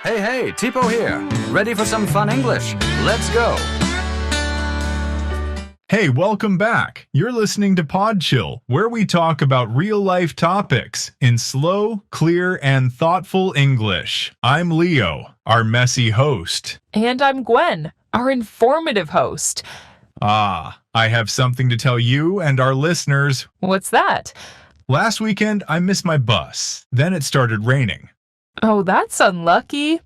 Hey, Tipo here. Ready for some fun English? Let's go. Hey, welcome back. You're listening to Pod Chill, where we talk about real-life topics in slow, clear, and thoughtful English. I'm Leo, our messy host. And I'm Gwen, our informative host. I have something to tell you and our listeners. What's that? Last weekend, I missed my bus. Then it started raining. Oh, that's unlucky.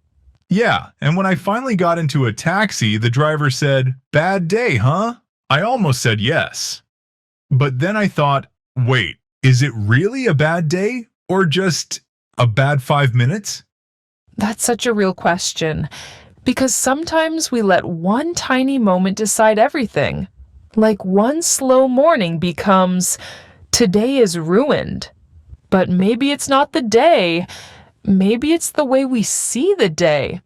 Yeah, and when I finally got into a taxi, the driver said, "Bad day, huh?" I almost said yes. But then I thought, wait, is it really a bad day or just a bad 5 minutes? That's such a real question, because sometimes we let one tiny moment decide everything. Like one slow morning becomes, today is ruined. But maybe it's not the day. Maybe it's the way we see the day.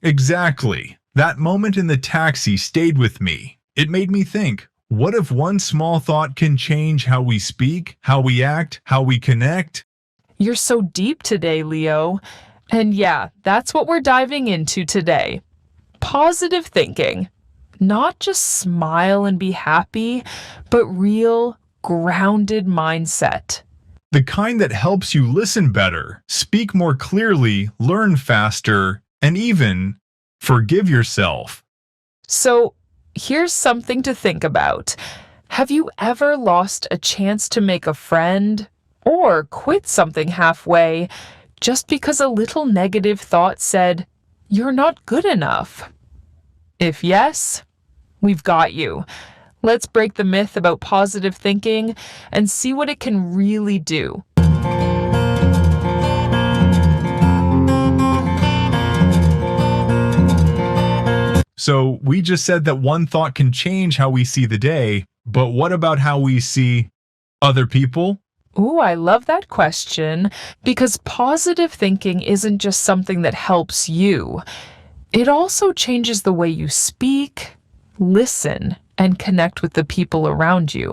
Exactly. That moment in the taxi stayed with me. It made me think, what if one small thought can change how we speak, how we act, how we connect? You're so deep today, Leo. And yeah, that's what we're diving into today. Positive thinking. Not just smile and be happy, but real, grounded mindset. The kind that helps you listen better, speak more clearly, learn faster, and even forgive yourself. So, here's something to think about. Have you ever lost a chance to make a friend or quit something halfway just because a little negative thought said, "You're not good enough"? If yes, we've got you. Let's break the myth about positive thinking and see what it can really do. So we just said that one thought can change how we see the day, but what about how we see other people? Ooh, I love that question, because positive thinking isn't just something that helps you. It also changes the way you speak, listen, and connect with the people around you.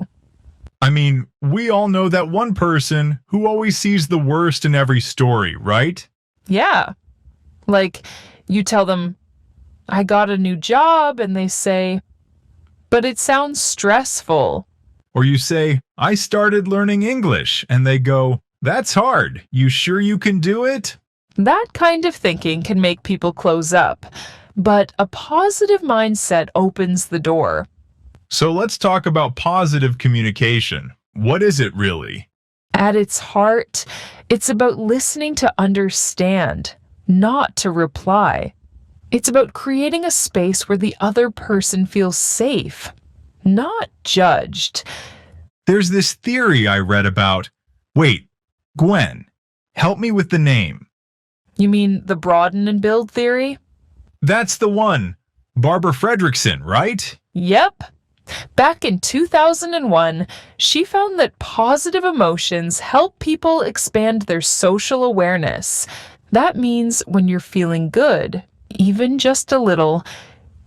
I mean, we all know that one person who always sees the worst in every story, right? Yeah. Like, you tell them, "I got a new job," and they say, "But it sounds stressful." Or you say, "I started learning English," and they go, "That's hard. You sure you can do it?" That kind of thinking can make people close up, but a positive mindset opens the door. So let's talk about positive communication. What is it really? At its heart, it's about listening to understand, not to reply. It's about creating a space where the other person feels safe, not judged. There's this theory I read about. Wait, Gwen, help me with the name. You mean the broaden and build theory? That's the one. Barbara Fredrickson, right? Yep. Back in 2001, she found that positive emotions help people expand their social awareness. That means when you're feeling good, even just a little,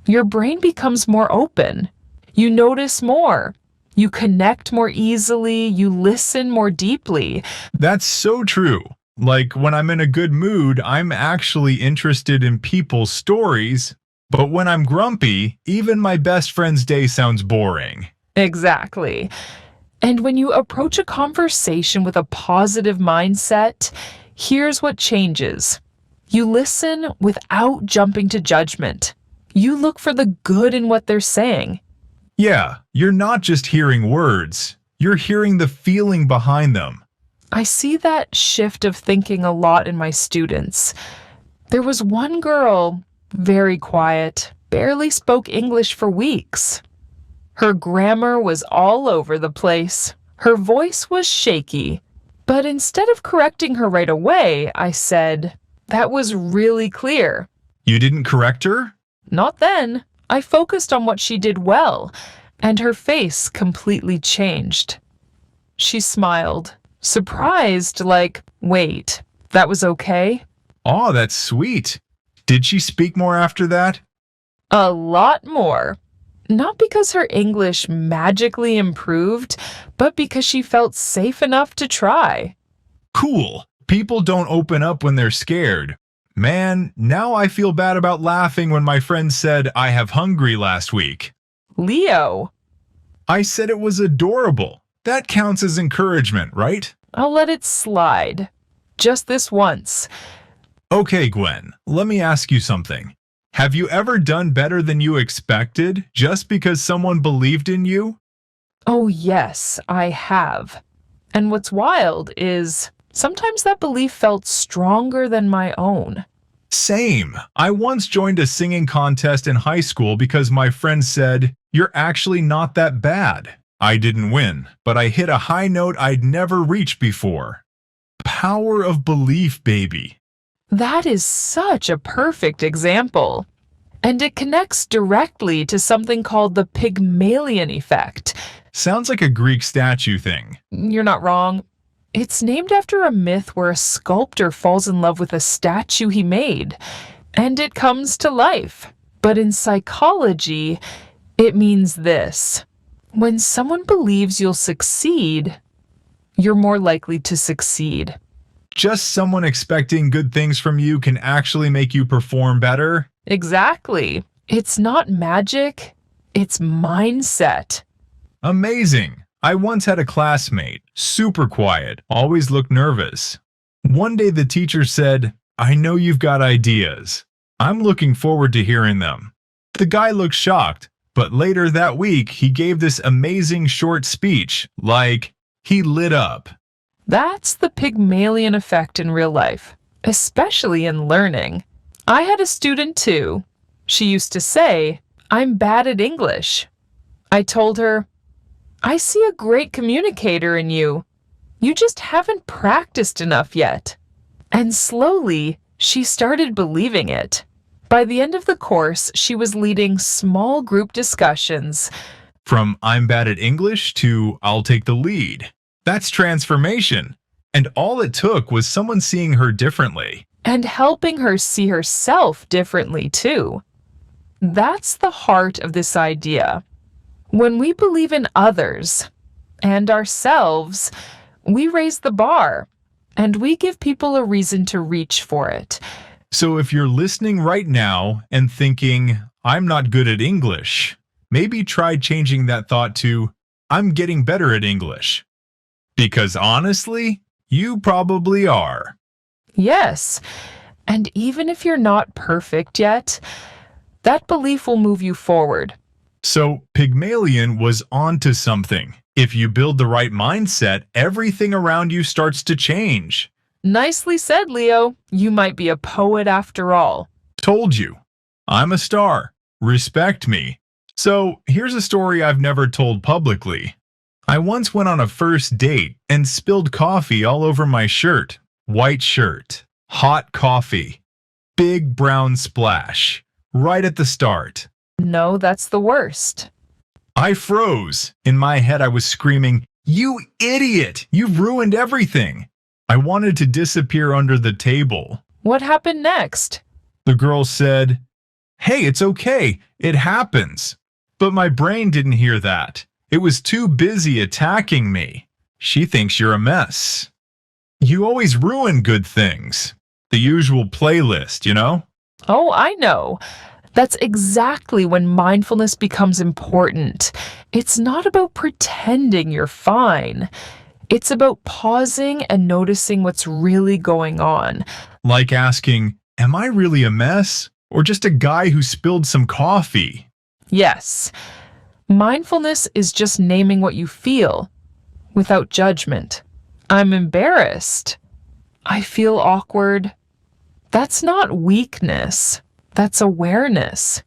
your brain becomes more open. You notice more. You connect more easily. You listen more deeply. That's so true. Like when I'm in a good mood, I'm actually interested in people's stories. But when I'm grumpy, even my best friend's day sounds boring. Exactly. And when you approach a conversation with a positive mindset, here's what changes. You listen without jumping to judgment. You look for the good in what they're saying. Yeah, you're not just hearing words. You're hearing the feeling behind them. I see that shift of thinking a lot in my students. There was one girl, very quiet, barely spoke English for weeks. Her grammar was all over the place. Her voice was shaky. But instead of correcting her right away, I said, "That was really clear." You didn't correct her? Not then. I focused on what she did well, and her face completely changed. She smiled, surprised, like, "Wait, that was okay?" Oh, that's sweet. Did she speak more after that? A lot more. Not because her English magically improved, but because she felt safe enough to try. Cool. People don't open up when they're scared. Man, now I feel bad about laughing when my friend said I have hungry last week. Leo, I said it was adorable. That counts as encouragement, right? I'll let it slide. Just this once. Okay, Gwen, let me ask you something. Have you ever done better than you expected just because someone believed in you? Oh, yes, I have. And what's wild is sometimes that belief felt stronger than my own. Same. I once joined a singing contest in high school because my friend said, "You're actually not that bad." I didn't win, but I hit a high note I'd never reached before. Power of belief, baby. That is such a perfect example. And it connects directly to something called the Pygmalion effect. Sounds like a Greek statue thing. You're not wrong. It's named after a myth where a sculptor falls in love with a statue he made, and it comes to life. But in psychology, it means this. When someone believes you'll succeed, you're more likely to succeed. Just someone expecting good things from you can actually make you perform better? Exactly. It's not magic, it's mindset. Amazing. I once had a classmate, super quiet, always looked nervous. One day the teacher said, "I know you've got ideas. I'm looking forward to hearing them." The guy looked shocked, but later that week he gave this amazing short speech, like, he lit up. That's the Pygmalion effect in real life, especially in learning. I had a student too. She used to say, "I'm bad at English." I told her, "I see a great communicator in you. You just haven't practiced enough yet." And slowly, she started believing it. By the end of the course, she was leading small group discussions. From "I'm bad at English" to "I'll take the lead." That's transformation. And all it took was someone seeing her differently. And helping her see herself differently too. That's the heart of this idea. When we believe in others and ourselves, we raise the bar and we give people a reason to reach for it. So if you're listening right now and thinking, "I'm not good at English," maybe try changing that thought to, "I'm getting better at English." Because honestly, you probably are. Yes, and even if you're not perfect yet, that belief will move you forward. So Pygmalion was onto something. If you build the right mindset, everything around you starts to change. Nicely said, Leo. You might be a poet after all. Told you. I'm a star. Respect me. So here's a story I've never told publicly. I once went on a first date and spilled coffee all over my shirt. White shirt. Hot coffee. Big brown splash. Right at the start. No, that's the worst. I froze. In my head, I was screaming, "You idiot! You've ruined everything!" I wanted to disappear under the table. What happened next? The girl said, "Hey, it's okay. It happens." But my brain didn't hear that. It was too busy attacking me. She thinks you're a mess. You always ruin good things. The usual playlist, you know? Oh, I know. That's exactly when mindfulness becomes important. It's not about pretending you're fine. It's about pausing and noticing what's really going on. Like asking, "Am I really a mess? Or just a guy who spilled some coffee?" Yes. Mindfulness is just naming what you feel without judgment. I'm embarrassed. I feel awkward. That's not weakness. That's awareness.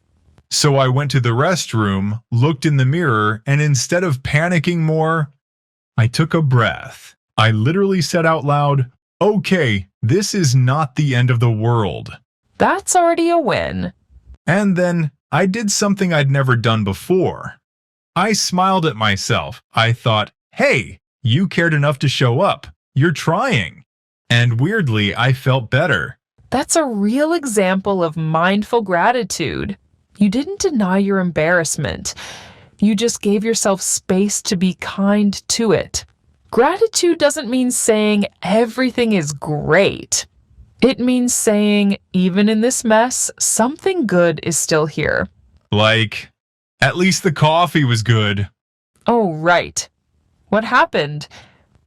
So I went to the restroom, looked in the mirror, and instead of panicking more, I took a breath. I literally said out loud, "Okay, this is not the end of the world." That's already a win. And then I did something I'd never done before. I smiled at myself. I thought, "Hey, you cared enough to show up. You're trying." And weirdly, I felt better. That's a real example of mindful gratitude. You didn't deny your embarrassment. You just gave yourself space to be kind to it. Gratitude doesn't mean saying everything is great. It means saying, even in this mess, something good is still here. Like, at least the coffee was good. Oh, right. What happened?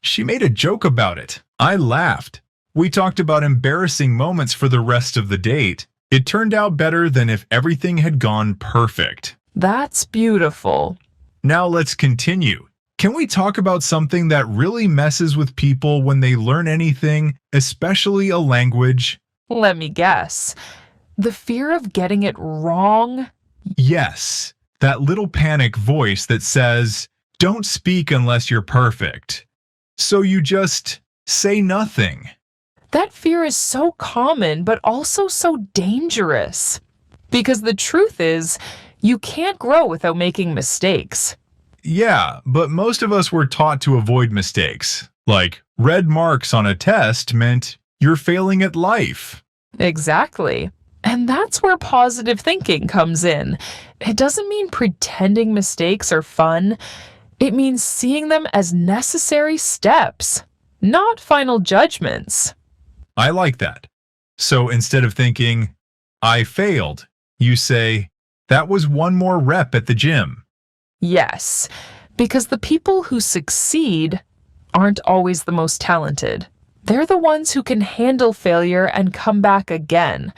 She made a joke about it. I laughed. We talked about embarrassing moments for the rest of the date. It turned out better than if everything had gone perfect. That's beautiful. Now let's continue. Can we talk about something that really messes with people when they learn anything, especially a language? Let me guess. The fear of getting it wrong? Yes, that little panic voice that says, "Don't speak unless you're perfect." So you just say nothing. That fear is so common, but also so dangerous. Because the truth is, you can't grow without making mistakes. Yeah, but most of us were taught to avoid mistakes. Like, red marks on a test meant you're failing at life. Exactly. And that's where positive thinking comes in. It doesn't mean pretending mistakes are fun. It means seeing them as necessary steps, not final judgments. I like that. So instead of thinking, "I failed," you say, "That was one more rep at the gym." Yes, because the people who succeed aren't always the most talented. They're the ones who can handle failure and come back again.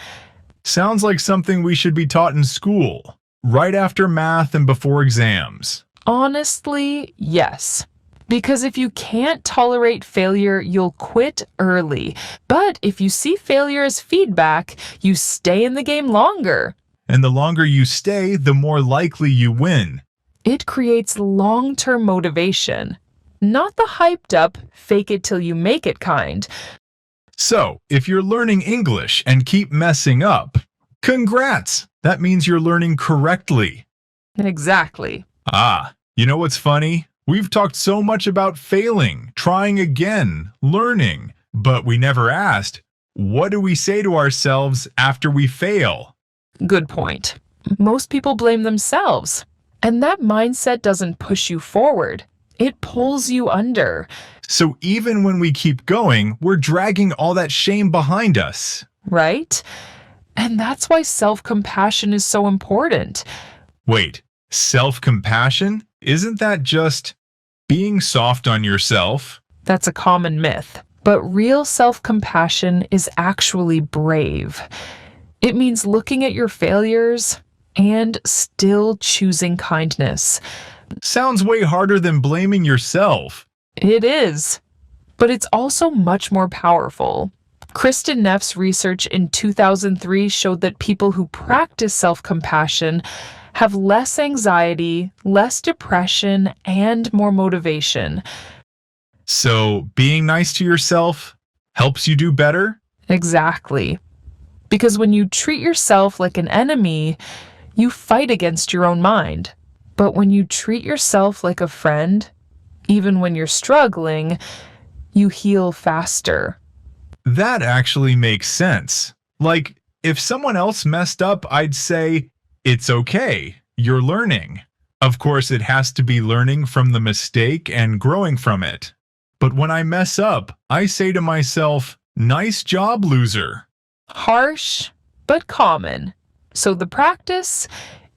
Sounds like something we should be taught in school, right after math and before exams. Honestly, yes. Because if you can't tolerate failure, you'll quit early. But if you see failure as feedback, you stay in the game longer. And the longer you stay, the more likely you win. It creates long-term motivation, not the hyped up, fake it till you make it kind. So, if you're learning English and keep messing up, congrats! That means you're learning correctly. Exactly. You know what's funny? We've talked so much about failing, trying again, learning, but we never asked, what do we say to ourselves after we fail? Good point. Most people blame themselves, and that mindset doesn't push you forward. It pulls you under. So even when we keep going, we're dragging all that shame behind us. Right? And that's why self-compassion is so important. Wait, self-compassion? Isn't that just being soft on yourself? That's a common myth. But real self-compassion is actually brave. It means looking at your failures and still choosing kindness. Sounds way harder than blaming yourself. It is. But it's also much more powerful. Kristen Neff's research in 2003 showed that people who practice self-compassion have less anxiety, less depression, and more motivation. So being nice to yourself helps you do better? Exactly. Because when you treat yourself like an enemy, you fight against your own mind. But when you treat yourself like a friend, even when you're struggling, you heal faster. That actually makes sense. Like, if someone else messed up, I'd say, "It's okay, you're learning." Of course, it has to be learning from the mistake and growing from it. But when I mess up, I say to myself, "Nice job, loser." Harsh, but common. So the practice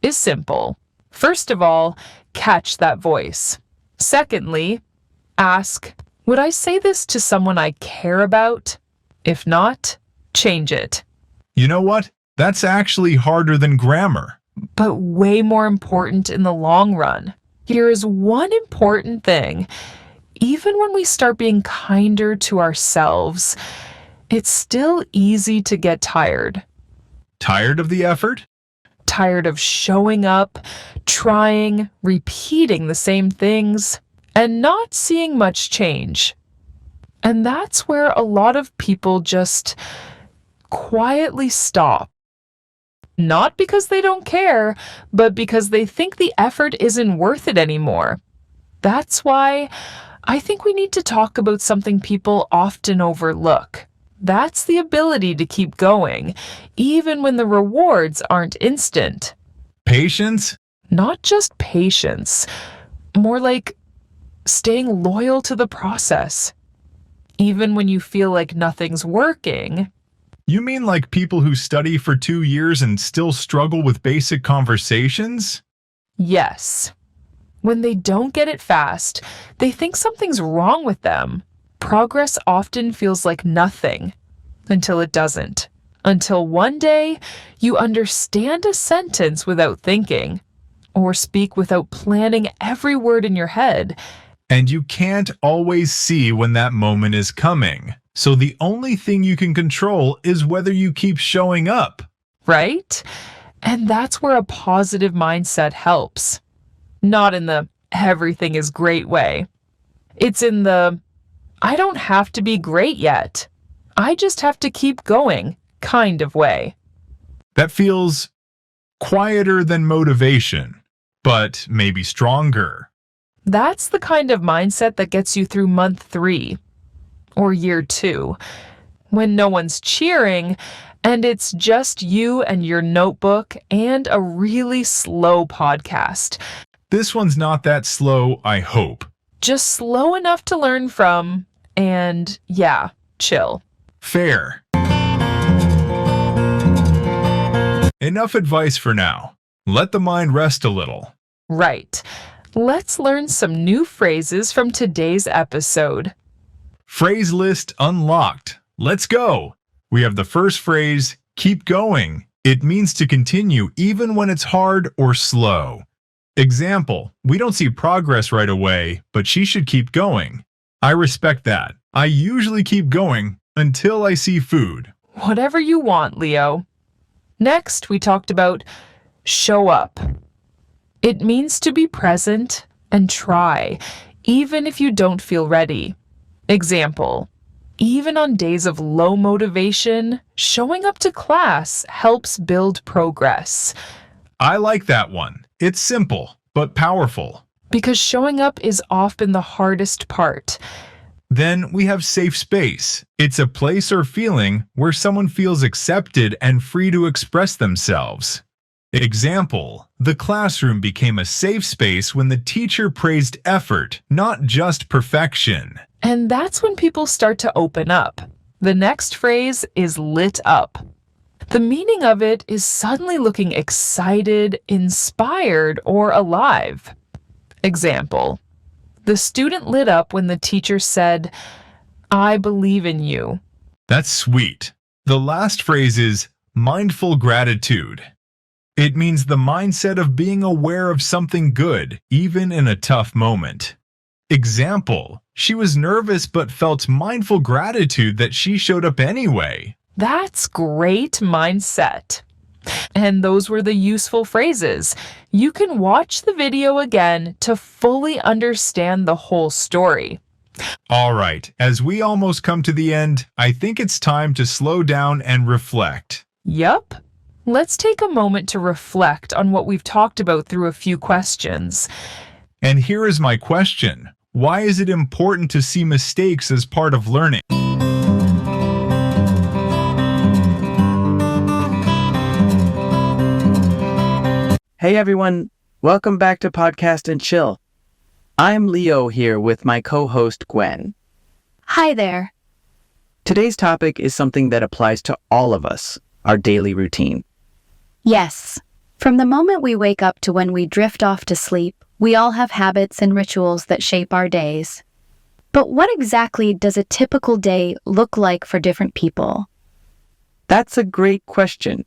is simple. First of all, catch that voice. Secondly, ask, would I say this to someone I care about? If not, change it. You know what? That's actually harder than grammar. But way more important in the long run. Here is one important thing. Even when we start being kinder to ourselves, it's still easy to get tired. Tired of the effort? Tired of showing up, trying, repeating the same things, and not seeing much change. And that's where a lot of people just quietly stop. Not because they don't care, but because they think the effort isn't worth it anymore. That's why I think we need to talk about something people often overlook. That's the ability to keep going, even when the rewards aren't instant. Patience? Not just patience, more like staying loyal to the process. Even when you feel like nothing's working, You mean like people who study for 2 years and still struggle with basic conversations? Yes. When they don't get it fast, they think something's wrong with them. Progress often feels like nothing until it doesn't. Until one day, you understand a sentence without thinking, or speak without planning every word in your head. And you can't always see when that moment is coming. So the only thing you can control is whether you keep showing up. Right? And that's where a positive mindset helps. Not in the everything is great way. It's in the I don't have to be great yet. I just have to keep going kind of way. That feels quieter than motivation, but maybe stronger. That's the kind of mindset that gets you through month 3 or year 2, when no one's cheering and it's just you and your notebook and a really slow podcast. This one's not that slow, I hope. Just slow enough to learn from and, yeah, chill. Fair. Enough advice for now. Let the mind rest a little. Right. Let's learn some new phrases from today's episode. Phrase list unlocked. Let's go. We have the first phrase, keep going. It means to continue even when it's hard or slow. Example, we don't see progress right away, but she should keep going. I respect that. I usually keep going until I see food. Whatever you want, Leo. Next, we talked about show up. It means to be present and try, even if you don't feel ready. Example, even on days of low motivation, showing up to class helps build progress. I like that one. It's simple, but powerful. Because showing up is often the hardest part. Then we have safe space. It's a place or feeling where someone feels accepted and free to express themselves. Example, the classroom became a safe space when the teacher praised effort, not just perfection. And that's when people start to open up. The next phrase is lit up. The meaning of it is suddenly looking excited, inspired, or alive. Example, the student lit up when the teacher said, I believe in you. That's sweet. The last phrase is mindful gratitude. It means the mindset of being aware of something good, even in a tough moment. Example, she was nervous but felt mindful gratitude that she showed up anyway. That's great mindset. And those were the useful phrases. You can watch the video again to fully understand the whole story. All right, as we almost come to the end, I think it's time to slow down and reflect. Yup. Let's take a moment to reflect on what we've talked about through a few questions. And here is my question. Why is it important to see mistakes as part of learning? Hey everyone, welcome back to Podcast and Chill. I'm Leo here with my co-host Gwen. Hi there. Today's topic is something that applies to all of us, our daily routine. Yes. From the moment we wake up to when we drift off to sleep, we all have habits and rituals that shape our days. But what exactly does a typical day look like for different people? That's a great question.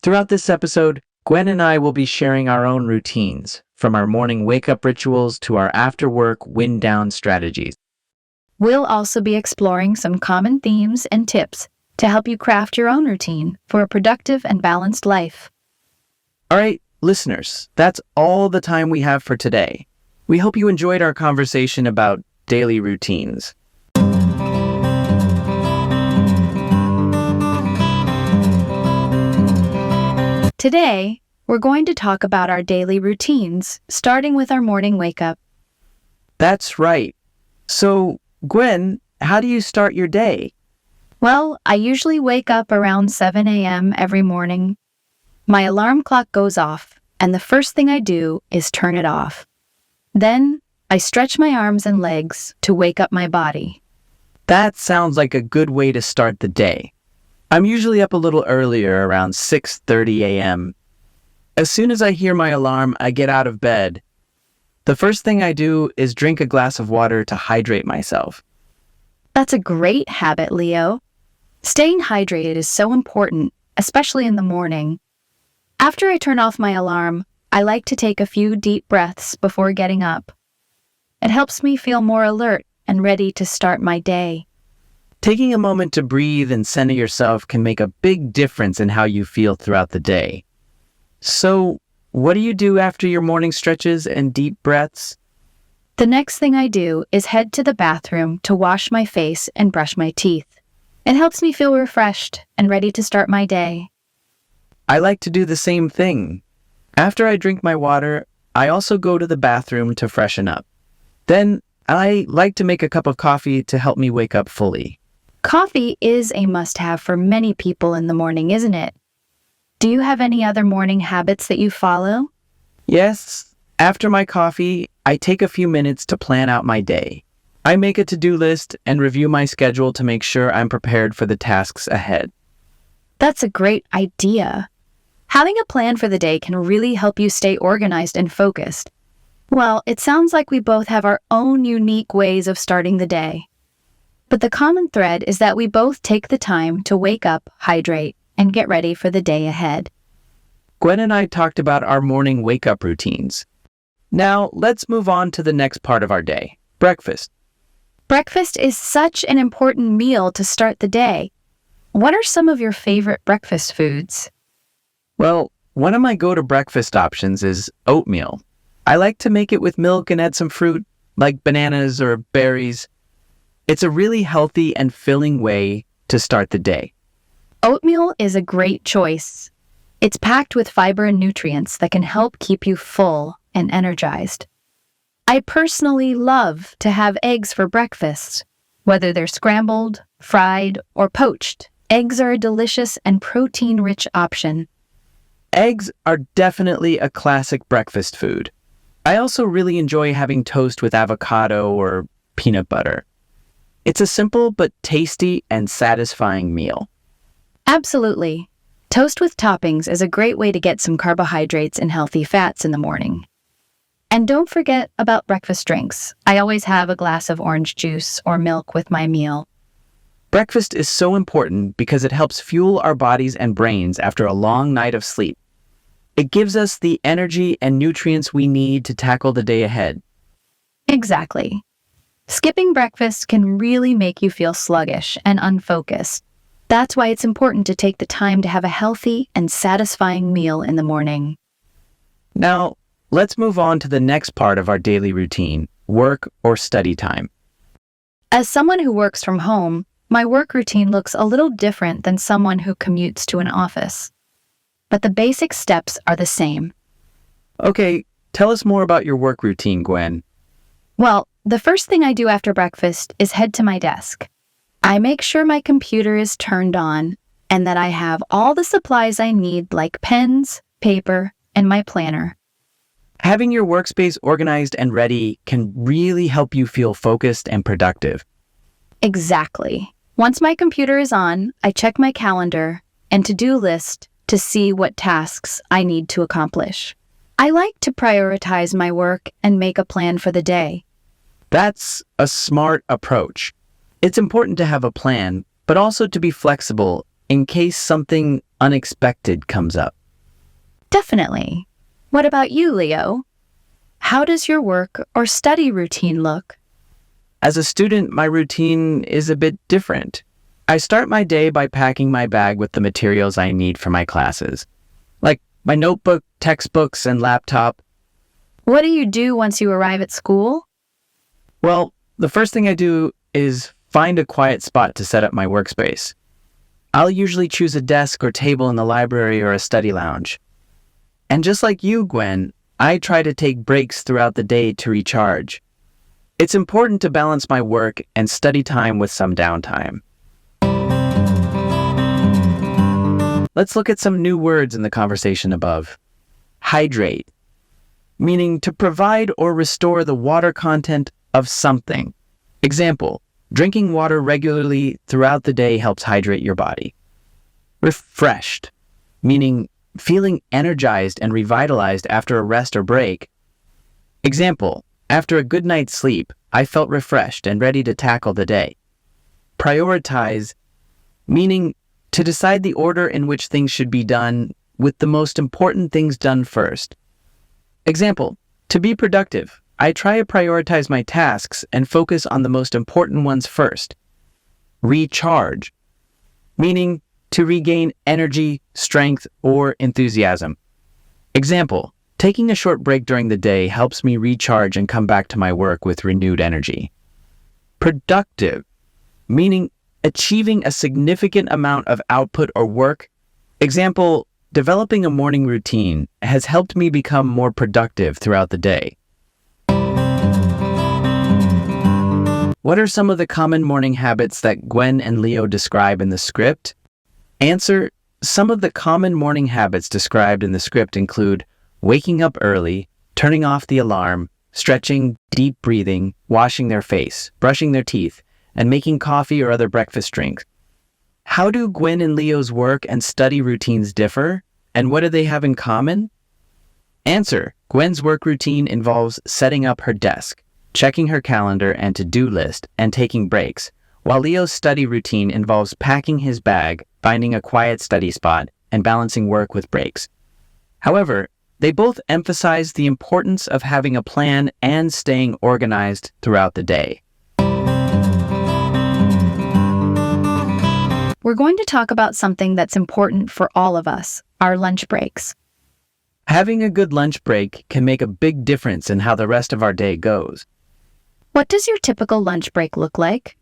Throughout this episode, Gwen and I will be sharing our own routines, from our morning wake-up rituals to our after-work wind-down strategies. We'll also be exploring some common themes and tips to help you craft your own routine for a productive and balanced life. All right, listeners, that's all the time we have for today. We hope you enjoyed our conversation about daily routines. Today, we're going to talk about our daily routines, starting with our morning wake-up. That's right. So, Gwen, how do you start your day? Well, I usually wake up around 7 a.m. every morning. My alarm clock goes off, and the first thing I do is turn it off. Then, I stretch my arms and legs to wake up my body. That sounds like a good way to start the day. I'm usually up a little earlier, around 6:30 a.m. As soon as I hear my alarm, I get out of bed. The first thing I do is drink a glass of water to hydrate myself. That's a great habit, Leo. Staying hydrated is so important, especially in the morning. After I turn off my alarm, I like to take a few deep breaths before getting up. It helps me feel more alert and ready to start my day. Taking a moment to breathe and center yourself can make a big difference in how you feel throughout the day. So, what do you do after your morning stretches and deep breaths? The next thing I do is head to the bathroom to wash my face and brush my teeth. It helps me feel refreshed and ready to start my day. I like to do the same thing. After I drink my water, I also go to the bathroom to freshen up. Then, I like to make a cup of coffee to help me wake up fully. Coffee is a must-have for many people in the morning, isn't it? Do you have any other morning habits that you follow? Yes, after my coffee, I take a few minutes to plan out my day. I make a to-do list and review my schedule to make sure I'm prepared for the tasks ahead. That's a great idea. Having a plan for the day can really help you stay organized and focused. Well, it sounds like we both have our own unique ways of starting the day. But the common thread is that we both take the time to wake up, hydrate, and get ready for the day ahead. Gwen and I talked about our morning wake-up routines. Now, let's move on to the next part of our day, breakfast. Breakfast is such an important meal to start the day. What are some of your favorite breakfast foods? Well, one of my go-to breakfast options is oatmeal. I like to make it with milk and add some fruit, like bananas or berries. It's a really healthy and filling way to start the day. Oatmeal is a great choice. It's packed with fiber and nutrients that can help keep you full and energized. I personally love to have eggs for breakfast. Whether they're scrambled, fried, or poached, eggs are a delicious and protein-rich option. Eggs are definitely a classic breakfast food. I also really enjoy having toast with avocado or peanut butter. It's a simple but tasty and satisfying meal. Absolutely. Toast with toppings is a great way to get some carbohydrates and healthy fats in the morning. And don't forget about breakfast drinks. I always have a glass of orange juice or milk with my meal. Breakfast is so important because it helps fuel our bodies and brains after a long night of sleep. It gives us the energy and nutrients we need to tackle the day ahead. Exactly. Skipping breakfast can really make you feel sluggish and unfocused. That's why it's important to take the time to have a healthy and satisfying meal in the morning. Now, let's move on to the next part of our daily routine, work or study time. As someone who works from home, my work routine looks a little different than someone who commutes to an office. But the basic steps are the same. Okay, tell us more about your work routine, Gwen. Well, the first thing I do after breakfast is head to my desk. I make sure my computer is turned on and that I have all the supplies I need like pens, paper, and my planner. Having your workspace organized and ready can really help you feel focused and productive. Exactly. Once my computer is on, I check my calendar and to-do list to see what tasks I need to accomplish. I like to prioritize my work and make a plan for the day. That's a smart approach. It's important to have a plan, but also to be flexible in case something unexpected comes up. Definitely. What about you, Leo? How does your work or study routine look? As a student, my routine is a bit different. I start my day by packing my bag with the materials I need for my classes, like my notebook, textbooks, and laptop. What do you do once you arrive at school? Well, the first thing I do is find a quiet spot to set up my workspace. I'll usually choose a desk or table in the library or a study lounge. And just like you, Gwen, I try to take breaks throughout the day to recharge. It's important to balance my work and study time with some downtime. Let's look at some new words in the conversation above. Hydrate, meaning to provide or restore the water content of something. Example, drinking water regularly throughout the day helps hydrate your body. Refreshed, meaning feeling energized and revitalized after a rest or break. Example, after a good night's sleep, I felt refreshed and ready to tackle the day. Prioritize, meaning to decide the order in which things should be done, with the most important things done first. Example, to be productive, I try to prioritize my tasks and focus on the most important ones first. Recharge, meaning to regain energy, strength, or enthusiasm. Example, taking a short break during the day helps me recharge and come back to my work with renewed energy. Productive, meaning achieving a significant amount of output or work. Example, developing a morning routine has helped me become more productive throughout the day. What are some of the common morning habits that Gwen and Leo describe in the script? Answer, some of the common morning habits described in the script include waking up early, turning off the alarm, stretching, deep breathing, washing their face, brushing their teeth, and making coffee or other breakfast drinks. How do Gwen and Leo's work and study routines differ, and what do they have in common? Answer, Gwen's work routine involves setting up her desk, checking her calendar and to-do list, and taking breaks, while Leo's study routine involves packing his bag, finding a quiet study spot, and balancing work with breaks. However, they both emphasize the importance of having a plan and staying organized throughout the day. We're going to talk about something that's important for all of us, our lunch breaks. Having a good lunch break can make a big difference in how the rest of our day goes. What does your typical lunch break look like?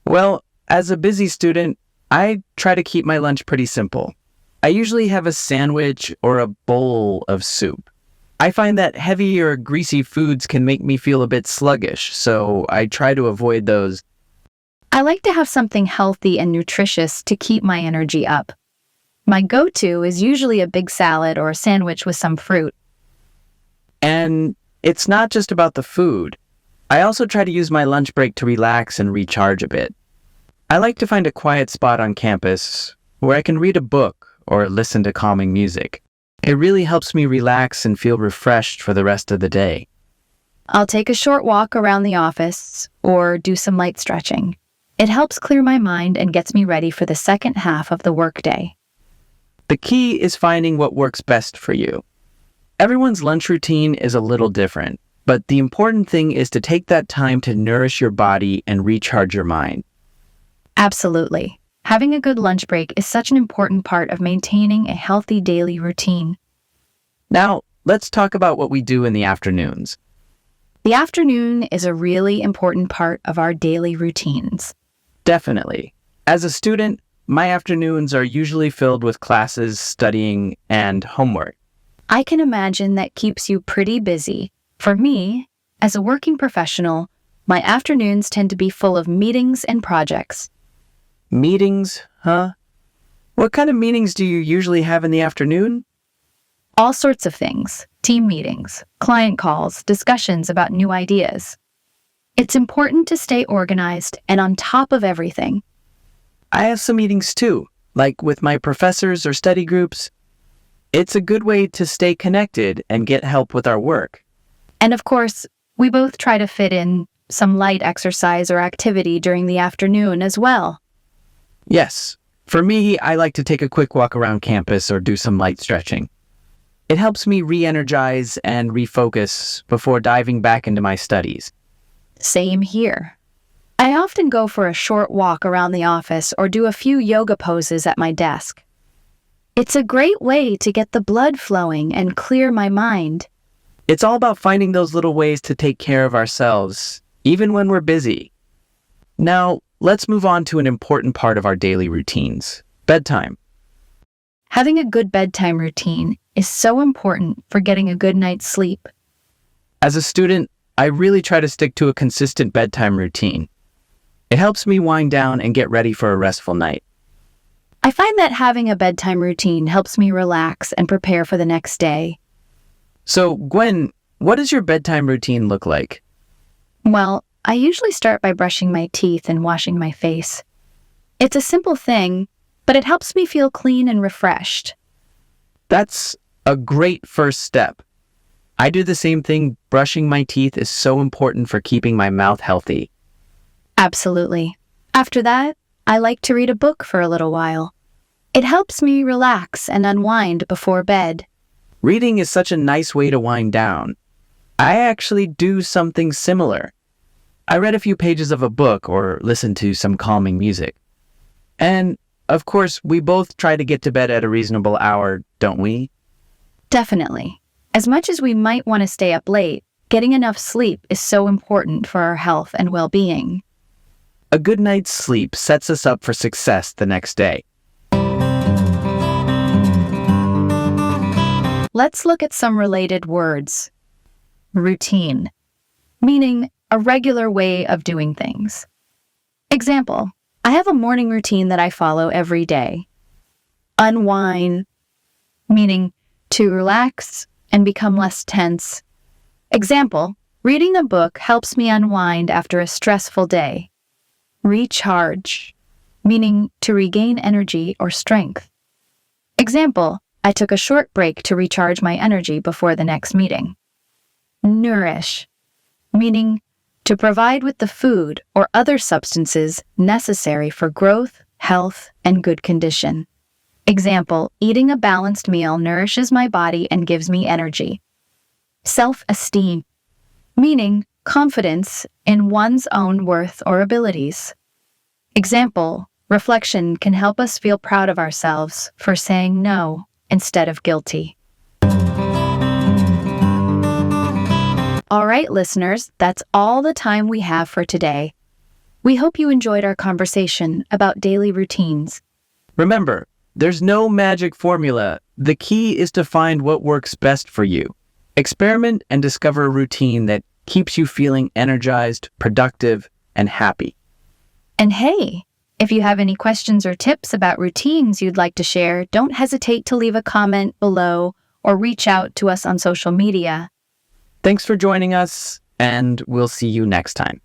Well, as a busy student, I try to keep my lunch pretty simple. I usually have a sandwich or a bowl of soup. I find that heavy or greasy foods can make me feel a bit sluggish, so I try to avoid those. I like to have something healthy and nutritious to keep my energy up. My go-to is usually a big salad or a sandwich with some fruit. And it's not just about the food. I also try to use my lunch break to relax and recharge a bit. I like to find a quiet spot on campus where I can read a book or listen to calming music. It really helps me relax and feel refreshed for the rest of the day. I'll take a short walk around the office or do some light stretching. It helps clear my mind and gets me ready for the second half of the workday. The key is finding what works best for you. Everyone's lunch routine is a little different, but the important thing is to take that time to nourish your body and recharge your mind. Absolutely. Having a good lunch break is such an important part of maintaining a healthy daily routine. Now, let's talk about what we do in the afternoons. The afternoon is a really important part of our daily routines. Definitely. As a student, my afternoons are usually filled with classes, studying, and homework. I can imagine that keeps you pretty busy. For me, as a working professional, my afternoons tend to be full of meetings and projects. Meetings, huh? What kind of meetings do you usually have in the afternoon? All sorts of things. Team meetings, client calls, discussions about new ideas. It's important to stay organized and on top of everything. I have some meetings too, like with my professors or study groups. It's a good way to stay connected and get help with our work. And of course, we both try to fit in some light exercise or activity during the afternoon as well. Yes, for me, I like to take a quick walk around campus or do some light stretching. It helps me re-energize and refocus before diving back into my studies. Same here. I often go for a short walk around the office or do a few yoga poses at my desk. It's a great way to get the blood flowing and clear my mind. It's all about finding those little ways to take care of ourselves, even when we're busy. Now, let's move on to an important part of our daily routines, bedtime. Having a good bedtime routine is so important for getting a good night's sleep. As a student, I really try to stick to a consistent bedtime routine. It helps me wind down and get ready for a restful night. I find that having a bedtime routine helps me relax and prepare for the next day. So, Gwen, what does your bedtime routine look like? Well, I usually start by brushing my teeth and washing my face. It's a simple thing, but it helps me feel clean and refreshed. That's a great first step. I do the same thing. Brushing my teeth is so important for keeping my mouth healthy. Absolutely. After that, I like to read a book for a little while. It helps me relax and unwind before bed. Reading is such a nice way to wind down. I actually do something similar. I read a few pages of a book or listen to some calming music. And, of course, we both try to get to bed at a reasonable hour, don't we? Definitely. As much as we might want to stay up late, getting enough sleep is so important for our health and well-being. A good night's sleep sets us up for success the next day. Let's look at some related words. Routine, meaning a regular way of doing things. Example, I have a morning routine that I follow every day. Unwind, meaning to relax and become less tense. Example, reading a book helps me unwind after a stressful day. Recharge, meaning to regain energy or strength. Example, I took a short break to recharge my energy before the next meeting. Nourish, meaning to provide with the food or other substances necessary for growth, health, and good condition. Example, eating a balanced meal nourishes my body and gives me energy. Self-esteem, meaning confidence in one's own worth or abilities. Example, reflection can help us feel proud of ourselves for saying no instead of guilty. All right, listeners, that's all the time we have for today. We hope you enjoyed our conversation about daily routines. Remember, there's no magic formula. The key is to find what works best for you. Experiment and discover a routine that keeps you feeling energized, productive, and happy. And hey, if you have any questions or tips about routines you'd like to share, don't hesitate to leave a comment below or reach out to us on social media. Thanks for joining us, and we'll see you next time.